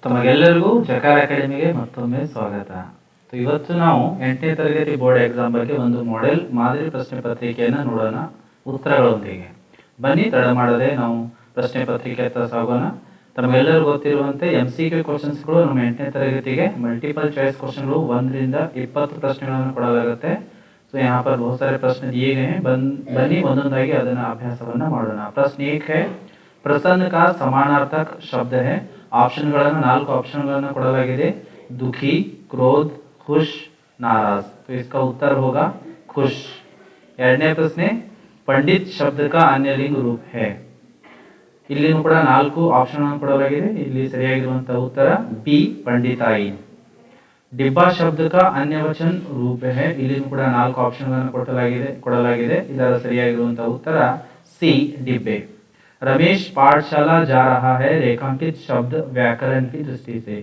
ತಮಗೆಲ್ಲರಿಗೂ ಜಕಾರ ಅಕಾಡೆಮಿಗೆ ಮತ್ತೊಮ್ಮೆ ಸ್ವಾಗತ. ಇವತ್ತು ನಾವು 8ನೇ ತರಗತಿ ಬೋರ್ಡ್ ಎಕ್ಸಾಮ್ ಬಗ್ಗೆ ಒಂದು ಮಾಡೆಲ್ ಮಾದರಿ ಪ್ರಶ್ನೆ ಪತ್ರಿಕೆಯನ್ನು ನೋಡೋಣ ಉತ್ತರಗಳೊಂದಿಗೆ. ಬನ್ನಿ ತಡ ಮಾಡದೆ ನಾವು ಪ್ರಶ್ನೆ ಪತ್ರಿಕೆ ಹತ್ರ ಸಾಗೋಣ. ತಮಗೆಲ್ಲರಿಗೂ ಗೊತ್ತಿರುವಂತೆ MCQ ಕ್ವಶನ್ಸ್ಗಳು ನಮ್ಮ 8ನೇ ತರಗತಿಗೆ मल्टीपल चॉइस क्वेश्चनಗಳು 1 ರಿಂದ 20 ಪ್ರಶ್ನೆಗಳನ್ನು ಕೊಡಲಾಗುತ್ತೆ. सो यहाँ पर बहुत सारे प्रश्न दिए गए हैं. बनी ಒಂದೊಂದಾಗಿ ಅದನ್ನ ಅಭ್ಯಾಸವನ್ನ ಮಾಡೋಣ. ಪ್ರಶ್ನೆ 1 है, प्रसन्न का समानार्थक शब्द है. ಆಪ್ಷನ್ಗಳನ್ನು 4 ಆಪ್ಷನ್ಗಳನ್ನು ಕೊಡಲಾಗಿದೆ. दुखी, क्रोध, खुश, नाराज. तो इसका उत्तर होगा खुश. ಎರಡನೇ ಪ್ರಶ್ನೆ, पंडित शब्द का अन्य लिंग रूप है. ಇಲ್ಲಿನೂ ಕೂಡ 4 ಆಪ್ಷನ್ಗಳನ್ನು ಕೊಡಲಾಗಿದೆ. ಇಲ್ಲಿ ಸರಿಯಾಗಿರುವಂತಹ ಉತ್ತರ ಬಿ पंडिताई. डिब्बा शब्द का अन्य वचन रूप है. ಇಲ್ಲಿನೂ ಕೂಡ 4 ಆಪ್ಷನ್ಗಳನ್ನು ಕೊಡಲಾಗಿದೆ. ಇದರ ಸರಿಯಾಗಿರುವಂತಹ ಉತ್ತರ ಸಿ डिब्बे. रमेश पाठशाला जा रहा है. रेखांकित शब्द व्याकरण की दृष्टि से.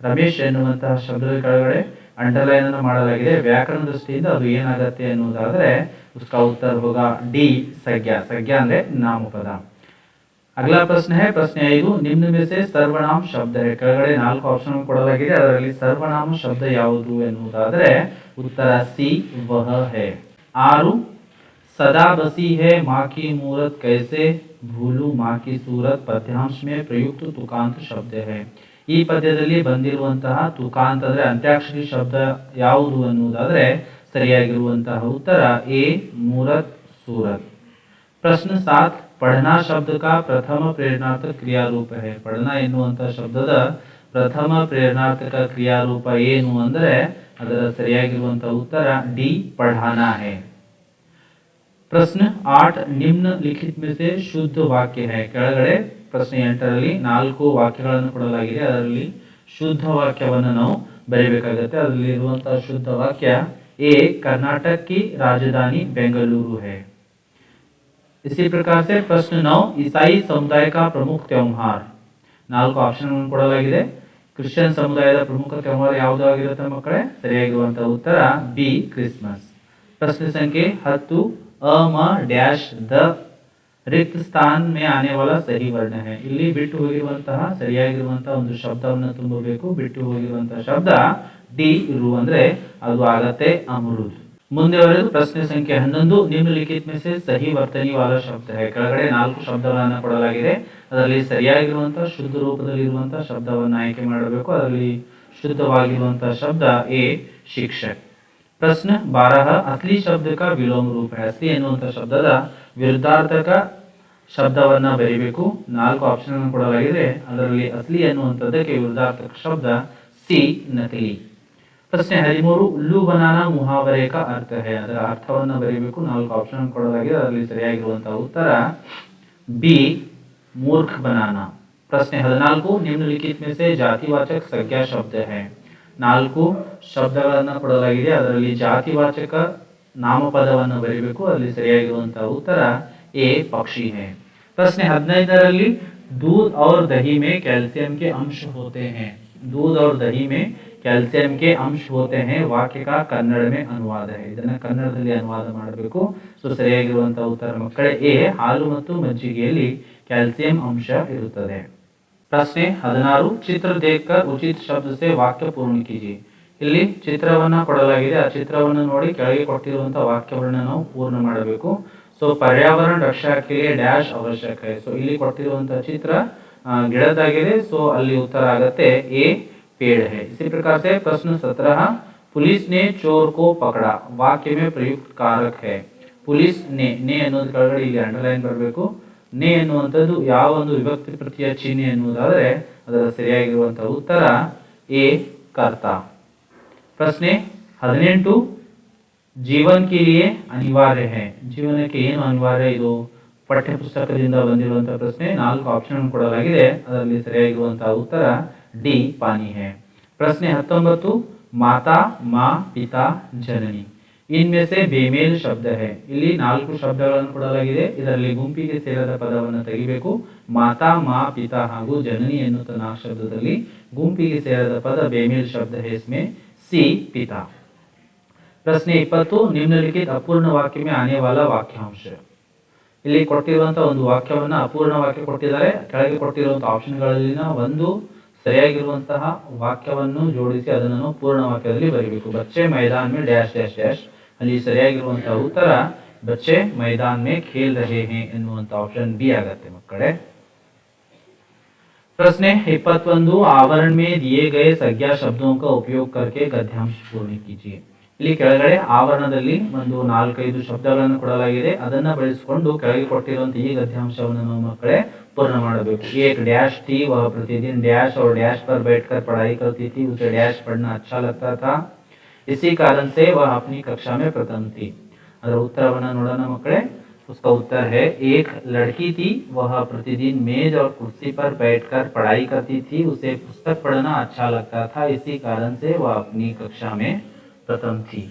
रमेश ಎನ್ನುವಂತಹ ಶಬ್ದದ ಕೆಳಗಡೆ ಅಂಡರ್ಲೈನ್ ಅನ್ನು ಮಾಡಲಾಗಿದೆ. ವ್ಯಾಕರಣ ದೃಷ್ಟಿಯಿಂದ ಅದು ಏನಾಗುತ್ತೆ ಅನ್ನೋದಾದ್ರೆ उसका उत्तर होगा डी संज्ञा. संज्ञा ಅಂದ್ರೆ ನಾಮಪದ. अगला प्रश्न है प्रश्न 5, निम्न में से सर्वनाम शब्द है. ಕೆಳಗಡೆ 4 ಆಪ್ಷನ್ ಕೊಡಲಾಗಿದೆ. ಅದರಲ್ಲಿ ಸರ್ವನಾಮ ಶಬ್ದ ಯಾವುದು ಎನ್ನುವುದಾದರೆ ಉತ್ತರ ಸಿ वह है. 6, सदा बसी है माँ की मूरत कैसे भूलू माँ की सूरत पद्यांश में प्रयुक्त तुकांत शब्द है. ಈ ಪದ್ಯದಲ್ಲಿ ಬಂದಿರುವಂತಹ ತುಕಾಂತ ಅಂದ್ರೆ ಅಂತ್ಯಾಕ್ಷರಿ ಶಬ್ದ ಯಾವುದು ಅನ್ನುವುದಾದ್ರೆ ಸರಿಯಾಗಿರುವಂತಹ ಉತ್ತರ ಎ ಮೂರತ್ सूरत. प्रश्न 7, पढ़ना शब्द का प्रथम प्रेरणार्थक क्रिया रूप है. पढ़ना ಎನ್ನುವಂತಹ ಶಬ್ದದ ಪ್ರಥಮ ಪ್ರೇರಣಾರ್ಥಕ ಕ್ರಿಯಾ ರೂಪ ಏನು ಅಂದ್ರೆ ಅದರ ಸರಿಯಾಗಿರುವಂತಹ ಉತ್ತರ ಡಿ पढ़ाना है. प्रश्न 8, निम्नलिखित में से शुद्ध वाक्य है. ಕೆಳಗಡೆ ಪ್ರಶ್ನೆ 8ರಲ್ಲಿ 4 ವಾಕ್ಯಗಳನ್ನು ಕೊಡಲಾಗಿದೆ. ಅದರಲ್ಲಿ ಶುದ್ಧ ವಾಕ್ಯವನ್ನು ನಾವು ಬರೆಯಬೇಕಾಗುತ್ತೆ. ಅದರಲ್ಲಿ ಇರುವಂತಹ ಶುದ್ಧ ವಾಕ್ಯ ए कर्नाटक की राजधानी बेंगलुरु है. इसी प्रकार से प्रश्न 9, ईसाई समुदाय का प्रमुख त्योहार. 4 ಆಪ್ಷನ್ ಕೊಡಲಾಗಿದೆ. ಕ್ರಿಶ್ಚಿಯನ್ ಸಮುದಾಯದ ಪ್ರಮುಖ त्योहार ಯಾವುದಾಗಿರುತ್ತೆ ಮಕ್ಕಳೇ? ಸರಿಯಾಗಿರುವಂತಹ ಉತ್ತರ ಬಿ ಕ್ರಿಸ್ಮಸ್. प्रश्न संख्या 10, अ म डैश द रिक्त स्थान में आने वाला सही वर्ण है. ಇಲ್ಲಿ ಬಿಟ್ಟು ಹೋಗಿರುವಂತಹ ಸರಿಯಾಗಿರುವಂತಹ ಒಂದು ಶಬ್ದವನ್ನು ತುಂಬಬೇಕು. ಬಿಟ್ಟು ಹೋಗಿರುವಂತಹ ಶಬ್ದ ಡಿ ರು ಅಂದ್ರೆ ಅದು ಆಗತ್ತೆ ಅಮೃತ್. ಮುಂದೆ ಬರೆದು ಪ್ರಶ್ನೆ ಸಂಖ್ಯೆ 11, ನಿಮ್ನಲಿಖಿತ में से सही वर्तनी वाला शब्द है. ಕೆಳಗಡೆ 4 ಶಬ್ದಗಳನ್ನು ಕೊಡಲಾಗಿದೆ. ಅದರಲ್ಲಿ ಸರಿಯಾಗಿರುವಂತಹ ಶುದ್ಧ ರೂಪದಲ್ಲಿ ಇರುವಂತಹ ಶಬ್ದವನ್ನು ಆಯ್ಕೆ ಮಾಡಬೇಕು. ಅದರಲ್ಲಿ ಶುದ್ಧವಾಗಿರುವಂತಹ ಶಬ್ದ ಎ ಶಿಕ್ಷಕ. प्रश्न 12, असली शब्द का विलोम रूप है. असली ಎನ್ನುವಂತಹ ಶಬ್ದದ ವಿರುದ್ಧಾರ್ಥಕ ಶಬ್ದವನ್ನ ಬರೆಯಬೇಕು. 4 ಆಪ್ಷನ್ ಅನ್ನು ಕೊಡಲಾಗಿದೆ. ಅದರಲ್ಲಿ असली ಎನ್ನುವಂತದ್ದಕ್ಕೆ ವಿರುದ್ಧಾರ್ಥಕ ಶಬ್ದ ಸಿ ನಕಲಿ. प्रश्न 13, उल्लू बनाना मुहावरे का अर्थ है. ಅದರ ಅರ್ಥವನ್ನ ಬರೆಯಬೇಕು. 4 ಆಪ್ಷನ್ ಕೊಡಲಾಗಿದೆ. ಅದರಲ್ಲಿ ಸರಿಯಾಗಿರುವಂತಹ ಉತ್ತರ ಬಿ मूर्ख बनाना. प्रश्न 14, निम्नलिखित में से जातिवाचक संज्ञा शब्द है. 4 ಶಬ್ದಗಳನ್ನು ಕೊಡಲಾಗಿದೆ. ಅದರಲ್ಲಿ ಜಾತಿವಾಚಕ ನಾಮಪದವನ್ನು ಬರೆಯಬೇಕು. ಅದರಲ್ಲಿ ಸರಿಯಾಗಿರುವಂತಹ ಉತ್ತರ ಎ पक्षी है. प्रश्न 15ರಲ್ಲಿ दूध और दही में कैल्शियम के अंश होते हैं. दूध और दही में कैल्शियम के अंश होते हैं. वाक्य का कन्नड़ में अनुवाद है. ಇದನ್ನ ಕನ್ನಡದಲ್ಲಿ ಅನುವಾದ ಮಾಡಬೇಕು. ಸೋ ಸರಿಯಾಗಿರುವಂತಹ ಉತ್ತರ ಮಕ್ಕಳೇ ಎ ಹಾಲು ಮತ್ತು ಮಜ್ಜಿಗೆಯಲ್ಲಿ ಕ್ಯಾಲ್ಸಿಯಂ ಅಂಶ ಇರುತ್ತದೆ. ಪ್ರಶ್ನೆ 16, ಚಿತ್ರ देखकर उचित शब्द से वाक्य पूर्ण कीजिए. ಇಲ್ಲಿ ಚಿತ್ರವನ್ನ ಕೊಡಲಾಗಿದೆ. ಆ ಚಿತ್ರವನ್ನು ನೋಡಿ ಕೆಳಗೆ ಕೊಟ್ಟಿರುವಂತಹ ವಾಕ್ಯವನ್ನು ನಾವು ಪೂರ್ಣ ಮಾಡಬೇಕು. सो पर्यावरण रक्षा के लिए डैश आवश्यक है. सो ಇಲ್ಲಿ ಕೊಟ್ಟಿರುವಂತಹ ಚಿತ್ರ ಗಿಡದಾಗಿದೆ. सो ಅಲ್ಲಿ ಉತ್ತರ ಆಗುತ್ತೆ ಎ पेड़ है. इसी प्रकार से प्रश्न 17, पुलिस ने चोर को पकड़ा. वाक्य में प्रयुक्त कारक है. पुलिस ने ಅನ್ನೋದು ಕೆಳಗಡೆ ಇಲ್ಲಿ ಅಂಡರ್ಲೈನ್ ಬರಬೇಕು. ನೆ ಎನ್ನುವಂಥದ್ದು ಯಾವ ಒಂದು ವಿಭಕ್ತಿ ಪ್ರತ್ಯಯ ಚಿಹ್ನೆ ಎನ್ನುವುದಾದರೆ ಅದರ ಸರಿಯಾಗಿರುವಂತಹ ಉತ್ತರ ಎ कर्ता. प्रश्न 18, जीवन के लिए अनिवार्य है. ಜೀವನಕ್ಕೆ ಏನು ಅನಿವಾರ್ಯ? ಇದು ಪಠ್ಯ ಪುಸ್ತಕದಿಂದ ಬಂದಿರುವಂತಹ ಪ್ರಶ್ನೆ. 4 ಆಪ್ಷನ್ ಕೊಡಲಾಗಿದೆ. ಅದರಲ್ಲಿ ಸರಿಯಾಗಿರುವಂತಹ ಉತ್ತರ ಡಿ पानी है. प्रश्न 19, माता, माँ, पिता, जननी. इनमें से बेमेल शब्द है. ಇಲ್ಲಿ 4 ಶಬ್ದಗಳನ್ನು ಕೊಡಲಾಗಿದೆ. ಇದರಲ್ಲಿ ಗುಂಪಿಗೆ ಸೇರದ ಪದವನ್ನು ತೆಗಿಬೇಕು. ಮಾತಾ, ಮಾ, ಪಿತಾ ಹಾಗೂ ಜನನಿ ಎನ್ನುವಂತ 4 ಶಬ್ದದಲ್ಲಿ ಗುಂಪಿಗೆ ಸೇರದ ಪದ बेमेल शब्द है. इसमें सी पिता. प्रश्न 20, निम्नलिखित अपूर्ण वाक्य में आने वाला वाक्यांश. ಇಲ್ಲಿ ಕೊಟ್ಟಿರುವಂತಹ ಒಂದು ವಾಕ್ಯವನ್ನ ಅಪೂರ್ಣ ವಾಕ್ಯ ಕೊಟ್ಟಿದ್ದಾರೆ. ಕೆಳಗೆ ಕೊಟ್ಟಿರುವಂತಹ ಆಪ್ಷನ್ಗಳಲ್ಲಿನ ಒಂದು ಸರಿಯಾಗಿರುವಂತಹ ವಾಕ್ಯವನ್ನು ಜೋಡಿಸಿ ಅದನ್ನು ಪೂರ್ಣ ವಾಕ್ಯದಲ್ಲಿ ಬರೀಬೇಕು. ಬಚ್ಚೆ ಮೈದಾನ್ ಮೇ ಡ್ಯಾಶ್ ಡ್ಯಾಶ್ ಡ್ಯಾಶ್, ಅಲ್ಲಿ ಸರಿಯಾಗಿರುವಂತಹ ಉತ್ತರ बच्चे मैदान में खेल रहे हैं ಎನ್ನುವಂತ ಆಪ್ಷನ್ ಬಿ ಆಗುತ್ತೆ ಮಕ್ಕಳೇ. प्रश्न 21 आवरण में दिए गए संज्ञा शब्दों का उपयोग करके गद्यांश पूर्ण कीजिए. ಇಲ್ಲಿ ಕೆಳಗಡೆ ಆವರಣದಲ್ಲಿ ಒಂದು 4-5 ಶಬ್ದಗಳನ್ನು ಕೊಡಲಾಗಿದೆ, ಅದನ್ನ ಬಳಸಿಕೊಂಡು ಕೆಳಗೆ ಕೊಟ್ಟಿರುವಂತಹ ಈ ಗದ್ಯಾಂಶವನ್ನು ನಾವು ಮಕ್ಕಳೇ पूर्ण ಮಾಡಬೇಕು. एक डैश थी, वह प्रतिदिन डैश और डैश पर बैठकर पढ़ाई करती थी, उसे डैश पढ़ना अच्छा लगता था, इसी कारण से वह अपनी कक्षा में प्रथम थी. ಅದರ ಉತ್ತರವನ್ನು ನೋಡೋಣ ಮಕ್ಕಳೇ. उसका उत्तर है एक लड़की थी, वह प्रतिदिन मेज और कुर्सी पर बैठकर पढ़ाई करती थी, उसे पुस्तक पढ़ना अच्छा लगता था, इसी कारण से वह अपनी कक्षा में प्रथम थी.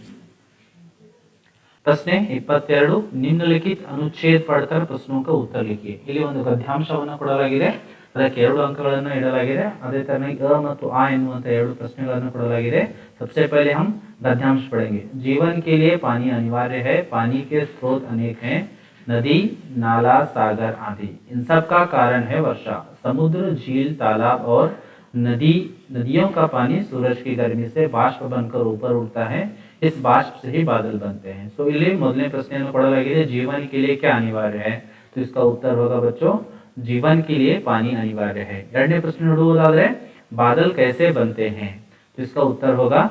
प्रश्न 22 निम्नलिखित अनुच्छेद पढ़कर प्रश्नों का उत्तर लिखिए. ಇಲ್ಲಿ ಒಂದು ಗದ್ಯಾಂಶವನ್ನು ಕೊಡಲಾಗಿದೆ, ಅದಕ್ಕೆ 2 ಅಂಕಗಳನ್ನು ಇಡಲಾಗಿದೆ. ಅದೇ ತರನಾಗಿ ಅ ಮತ್ತು ಆ ಎನ್ನುವಂತ 2 ಪ್ರಶ್ನೆಗಳನ್ನು ಕೊಡಲಾಗಿದೆ. सबसे पहले हम गद्यांश पढ़ेंगे. जीवन के लिए पानी अनिवार्य है, पानी के स्रोत अनेक हैं, नदी नाला सागर आदि, इन सब का कारण है वर्षा. समुद्र झील तालाब और नदियों का पानी सूरज की गर्मी से बाष्प बनकर ऊपर उड़ता है, इस बाष्प से ही बादल बनते हैं. सो ಇಲ್ಲಿ ಮೊದಲನೇ ಪ್ರಶ್ನೆಯನ್ನು ಕೊಡಲಾಗಿದೆ, जीवन के लिए क्या अनिवार्य है, तो इसका उत्तर होगा बच्चों जीवन के लिए पानी अनिवार्य है. ಎರಡನೇ ಪ್ರಶ್ನೆ ನೋಡುವುದಾದರೆ बादल कैसे बनते हैं, तो इसका उत्तर होगा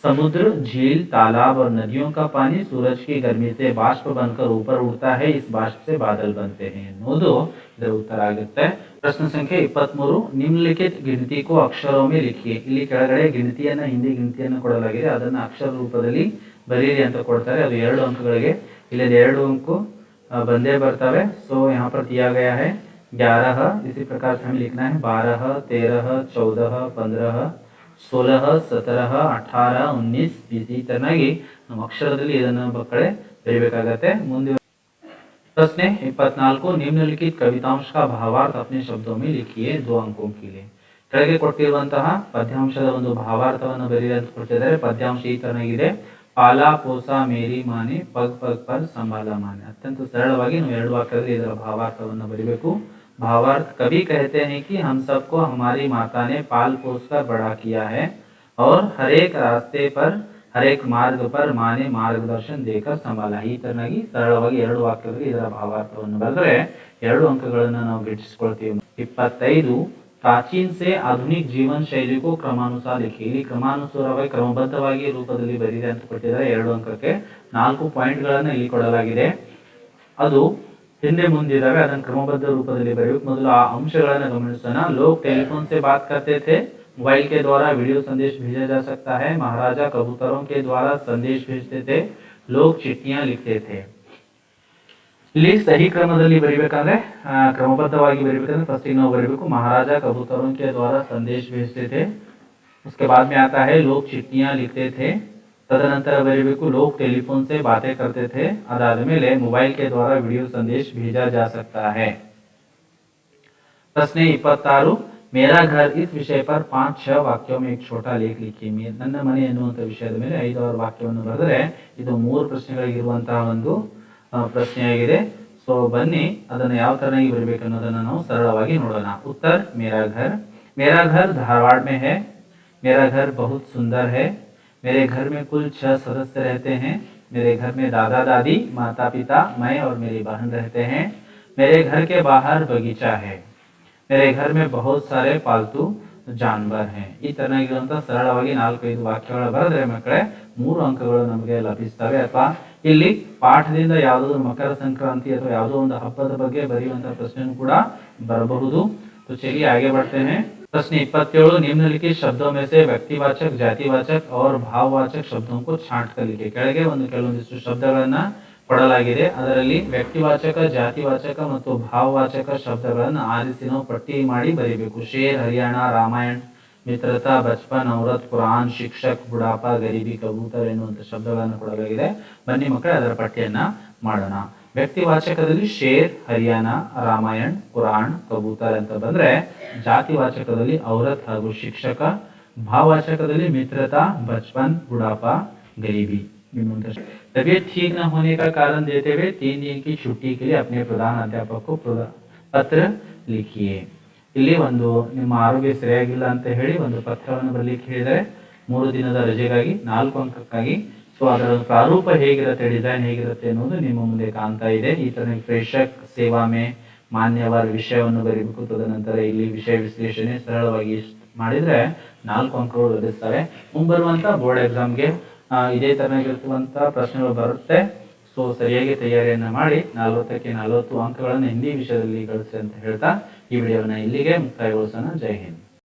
समुद्र झील तालाब और नदियों का पानी सूरज की गर्मी से बाष्प बनकर ऊपर उड़ता है, इस बाष्प से बादल बनते हैं ಎನ್ನುವುದು ಇದರ ಉತ್ತರ ಆಗುತ್ತೆ. ಪ್ರಶ್ನೆ ಸಂಖ್ಯೆ 23 ನಿಮ್ನಲಿಖಿತ ಗಿಣತಿ को ಅಕ್ಷರೋं में लिखिए. ಇಲ್ಲಿ ಕೆಳಗಡೆ ಗಿಣತಿಯನ್ನ ಹಿಂದಿ ಗಿಣತಿಯನ್ನು ಕೊಡಲಾಗಿದೆ, ಅದನ್ನ ಅಕ್ಷರ ರೂಪದಲ್ಲಿ ಬರೀರಿ ಅಂತ ಕೊಡ್ತಾರೆ. ಅದು 2 ಅಂಕಗಳಿಗೆ, ಇಲ್ಲಿ 2 अंक ಬಂದೇ ಬರ್ತವೆ. सो यहाँ पर दिया गया है 11, इसी प्रकार से हमें लिखना है 12, 13, 14, 15, 16, 17, 18, 19, 20 ಈ ತರನಾಗಿ ನಮ್ಮ ಅಕ್ಷರದಲ್ಲಿ ಇದನ್ನು ಮಕ್ಕಳೇ ಬರೀಬೇಕಾಗತ್ತೆ. ಮುಂದೆ प्रश्न 24 निम्नलिखित कवितांश का भावार्थ अपने शब्दों में लिखिए 2 अंकों के लिए. ಕೆಳಗೆ ಕೊಟ್ಟಿರುವಂತಹ ಪದ್ಯಾಂಶದ ಒಂದು ಭಾವಾರ್ಥವನ್ನು ಬರೆಯಿರಿ ಅಂತ ಕೊಟ್ಟಿದ್ದಾರೆ. ಪದ್ಯಾಂಶ ಈ ತರನಾಗಿದೆ, ಪಾಲಾ ಪೋಸಾ ಮೇರಿ ಮಾನೆ ಪಗ್ ಪಗ್ ಪರ್ ಸಂಭಾಲ ಮಾನೆ. ಅತ್ಯಂತ ಸರಳವಾಗಿ ನಾವು 2 ವಾಕ್ಯದಲ್ಲಿ ಇದರ ಭಾವಾರ್ಥವನ್ನು ಬರೀಬೇಕು. भावार्थ कवि कहते हैं कि हम सबको हमारी माता ने पाल पोस कर बड़ा किया है और हर एक रास्ते पर हर एक मार्ग पर माँ ने मार्गदर्शन देकर संभाला. ಈ ತರನಾಗಿ ಸರಳವಾಗಿ 2 ವಾಕ್ಯದಲ್ಲಿ ಇದರ ಭಾವಾರ್ಥವನ್ನು ಬರೆದರೆ 2 ಅಂಕಗಳನ್ನು ನಾವು ಗಿಟ್ಟಿಸಿಕೊಳ್ತೀವಿ. 25 प्राचीन से आधुनिक जीवन शैली को क्रमानुसार लिखिए. ಇಲ್ಲಿ ಕ್ರಮಾನುಸಾರವಾಗಿ ಕ್ರಮಬದ್ಧವಾಗಿ ರೂಪದಲ್ಲಿ ಬರೆಯಿರಿ ಅಂತ ಕೊಟ್ಟಿದ್ದಾರೆ. 2 ಅಂಕಕ್ಕೆ 4 ಪಾಯಿಂಟ್ಗಳನ್ನು ಇಲ್ಲಿ ಕೊಡಲಾಗಿದೆ. ಅದು ಹಿಂದೆ ಮುಂದಿದ್ದಾವೆ, ಅದನ್ನು ಕ್ರಮಬದ್ಧ ರೂಪದಲ್ಲಿ ಬರೆಯಬೇಕು. ಮೊದಲು ಆ ಅಂಶಗಳನ್ನು ಗಮನಿಸೋಣ. लोग टेलीफोन से बात करते थे, मोबाइल के द्वारा वीडियो संदेश भेजा जा सकता है, महाराजा कबूतरों के द्वारा संदेश भेजते थे, लोग चिट्ठियां लिखते थे. ಇಲ್ಲಿ ಸಹಿ ಕ್ರಮದಲ್ಲಿ ಬರೀಬೇಕಾದ್ರೆ ಕ್ರಮಬದ್ಧವಾಗಿ ಬರೀಬೇಕಂದ್ರೆ ಫಸ್ಟ್ ನಾವು ಬರೀಬೇಕು महाराजा कबूतरों के द्वारा संदेश भेजते थे, उसके बाद में आता है लोग चिट्ठियां लिखते थे, तदनंतर बरीबेकु लोग टेलीफोन से बातें करते थे, अदाद मेले मोबाइल के द्वारा वीडियो संदेश भेजा जा सकता है. प्रश्न 26 मेरा घर इस विषय पर 5-6 वाक्यों में एक छोटा लेख लिखिए. ನನ್ನ ಮನೆ ಎನ್ನುವಂತ ವಿಷಯದ ಮೇಲೆ 5 ವಾಕ್ಯವನ್ನು ಬರೆದರೆ ಇದು 3 ಪ್ರಶ್ನೆಗಳಿಗಿರುವಂತಹ ಒಂದು ಪ್ರಶ್ನೆಯಾಗಿದೆ. ಸೋ ಬನ್ನಿ ಅದನ್ನು ಯಾವ ತರನಾಗಿ ಬರಬೇಕು ಅನ್ನೋದನ್ನ ನಾವು ಸರಳವಾಗಿ ನೋಡೋಣ. उत्तर मेरा घर धारवाड़ में है, मेरा घर बहुत सुंदर है, मेरे घर में कुल 6 सदस्य रहते हैं, मेरे घर में दादा दादी माता पिता मैं और मेरी बहन रहते हैं, मेरे घर के बाहर बगीचा है, मेरे घर में बहुत सारे पालतू जानवर हैं. ಈ ತರನಾಗಿರುವಂತ ಸರಳವಾಗಿ 4-5 ವಾಕ್ಯಗಳು ಬರೆದ್ರೆ ಮಕ್ಕಳೇ 3 ಅಂಕಗಳು ನಮಗೆ ಲಭಿಸ್ತವೆ. ಅಥವಾ ಇಲ್ಲಿ ಪಾಠದಿಂದ ಯಾವುದೋ ಮಕರ ಸಂಕ್ರಾಂತಿ ಅಥವಾ ಯಾವುದೋ ಒಂದು ಹಬ್ಬದ ಬಗ್ಗೆ ಬರೆಯುವಂತ ಪ್ರಶ್ನೆನೂ ಕೂಡ ಬರಬಹುದು. तो चलिए आगे बढ़ते हैं. प्रश्न 27 निम्नलिखित शब्दों में से व्यक्तिवाचक जातिवाचक और भाववाचक शब्दों को छांट कर लिखिए. ಕೆಳಗೆ ಕೆಲವೊಂದಿಷ್ಟು ಶಬ್ದಗಳನ್ನು ಕೊಡಲಾಗಿದೆ, ಅದರಲ್ಲಿ ವ್ಯಕ್ತಿವಾಚಕ ಜಾತಿವಾಚಕ ಮತ್ತು ಭಾವವಾಚಕ ಶಬ್ದಗಳನ್ನು ಆರಿಸಿ ನಾವು ಪಟ್ಟಿ ಮಾಡಿ ಬರೀಬೇಕು. ಶೇರ್, ಹರಿಯಾಣ, ರಾಮಾಯಣ, ಮಿತ್ರತಾ, ಬಚಪನ್, ಔರತ್, ಕುರಾನ್, ಶಿಕ್ಷಕ್, ಬುಡಾಪ, ಗರೀಬಿ, ಕಬೂತರ್ ಎನ್ನುವಂತ ಶಬ್ದಗಳನ್ನು ಕೊಡಲಾಗಿದೆ. ಬನ್ನಿ ಮಕ್ಕಳೇ ಅದರ ಪಟ್ಟಿಯನ್ನ ಮಾಡೋಣ. ವ್ಯಕ್ತಿವಾಚಕದಲ್ಲಿ ಶೇರ್, ಹರಿಯಾಣ, ರಾಮಾಯಣ್, ಕುರಾನ್, ಕಬೂತರ್ ಅಂತ ಬಂದ್ರೆ, ಜಾತಿವಾಚಕದಲ್ಲಿ ಔರತ್ ಹಾಗೂ ಶಿಕ್ಷಕ, ಭಾವವಾಚಕದಲ್ಲಿ ಮಿತ್ರತಾ, बचपन, बुढ़ापा, गरीबी. तबीयत ठीक न होने का कारण देते हुए 3 दिन की छुट्टी के लिए अपने प्रधान अध्यापक को पत्र लिखिए. ಇಲ್ಲಿ ಒಂದು ನಿಮ್ಮ ಆರೋಗ್ಯ ಸರಿಯಾಗಿಲ್ಲ ಅಂತ ಹೇಳಿ ಒಂದು ಪತ್ರವನ್ನು ಬರಲಿಕ್ಕೆ ಹೇಳಿದರೆ 3 ದಿನದ ರಜೆಗಾಗಿ 4 ಅಂಕಕ್ಕಾಗಿ. ಸೊ ಅದರ ಪ್ರಾರೂಪ ಹೇಗಿರುತ್ತೆ, ಡಿಸೈನ್ ಹೇಗಿರುತ್ತೆ ಅನ್ನೋದು ನಿಮ್ಮ ಮುಂದೆ ಕಾಣ್ತಾ ಇದೆ. ಈ ತರ ಪ್ರೇಷಕ್ ಸೇವಾ ಮೇ ಮಾನ್ಯವಾದ ವಿಷಯವನ್ನು ಬರೀಬೇಕು. ತದನಂತರ ಇಲ್ಲಿ ವಿಷಯ ವಿಶ್ಲೇಷಣೆ ಸರಳವಾಗಿ ಮಾಡಿದ್ರೆ 4 ಅಂಕಗಳು ಲಭಿಸ್ತವೆ. ಮುಂಬರುವಂತ ಬೋರ್ಡ್ ಎಕ್ಸಾಮ್ಗೆ ಇದೇ ತರನಾಗಿರುವಂತ ಪ್ರಶ್ನೆಗಳು ಬರುತ್ತೆ. ಸೊ ಸರಿಯಾಗಿ ತಯಾರಿಯನ್ನ ಮಾಡಿ 40ಕ್ಕೆ 40 ಅಂಕಗಳನ್ನು ಹಿಂದಿ ವಿಷಯದಲ್ಲಿ ಗಳಿಸಿ ಅಂತ ಹೇಳ್ತಾ ಈ ವಿಡಿಯೋನ ಇಲ್ಲಿಗೆ ಮುಕ್ತಾಯಗೊಳಿಸೋಣ. ಜೈ ಹಿಂದ್.